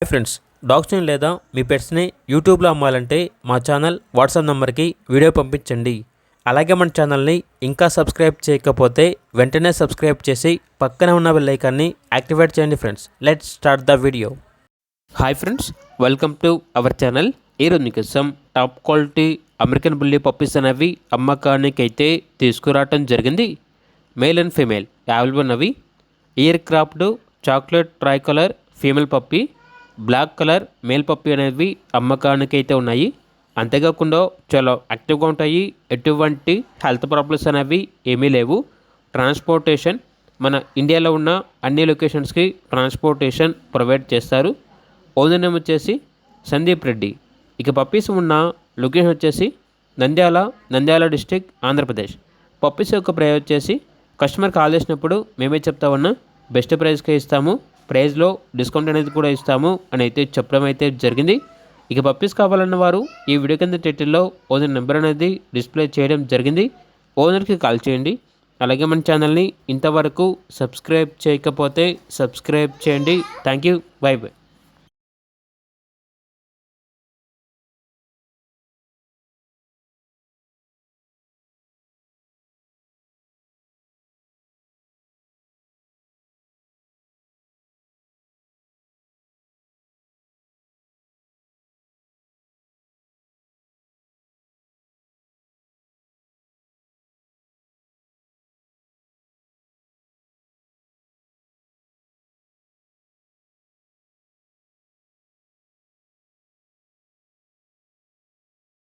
Friends, డాగ్స్ని లేదా మీ పెట్స్ని యూట్యూబ్లో అమ్మాలంటే మా ఛానల్ వాట్సాప్ నెంబర్కి వీడియో పంపించండి. అలాగే మన ఛానల్ని ఇంకా సబ్స్క్రైబ్ చేయకపోతే వెంటనే సబ్స్క్రైబ్ చేసి పక్కనే ఉన్న బెల్ ఐకాన్ని యాక్టివేట్ చేయండి. Friends, let's start the video. Hi friends, welcome to our channel. ఈరోజు మీకోసం top quality American bully puppies అనేవి అమ్మకానికి అయితే తీసుకురావటం జరిగింది. మేల్ అండ్ ఫీమేల్ అవైలబుల్ ఉన్నవి. Ear cropped chocolate tri colour female puppy, black colour male puppy అనేవి అమ్మకానికి అయితే ఉన్నాయి. అంతేకాకుండా చాలా యాక్టివ్గా ఉంటాయి. ఎటువంటి హెల్త్ ప్రాబ్లమ్స్ అనేవి ఏమీ లేవు. ట్రాన్స్పోర్టేషన్ మన ఇండియాలో ఉన్న అన్ని లొకేషన్స్కి ట్రాన్స్పోర్టేషన్ ప్రొవైడ్ చేస్తారు. ఓనర్ నేమ్ వచ్చేసి సందీప్ రెడ్డి. ఇక పప్పీస్ ఉన్న లొకేషన్ వచ్చేసి నంద్యాల డిస్టిక్, ఆంధ్రప్రదేశ్. పప్పీస్ యొక్క ప్రైస్ వచ్చేసి కస్టమర్ కాల్ చేసినప్పుడు మేమే చెప్తా ఉన్నా బెస్ట్ ప్రైస్కే ఇస్తాము, ప్రైస్లో డిస్కౌంట్ అనేది కూడా ఇస్తాము అని అయితే చెప్పడం అయితే జరిగింది. ఇక పప్పీస్ కావాలన్న వారు ఈ వీడియో కింద టైటిల్లో ఓనర్ నెంబర్ అనేది డిస్ప్లే చేయడం జరిగింది. ఓనర్కి కాల్ చేయండి. అలాగే మన ఛానల్ని ఇంతవరకు సబ్స్క్రైబ్ చేయకపోతే సబ్స్క్రైబ్ చేయండి. Thank you. By by.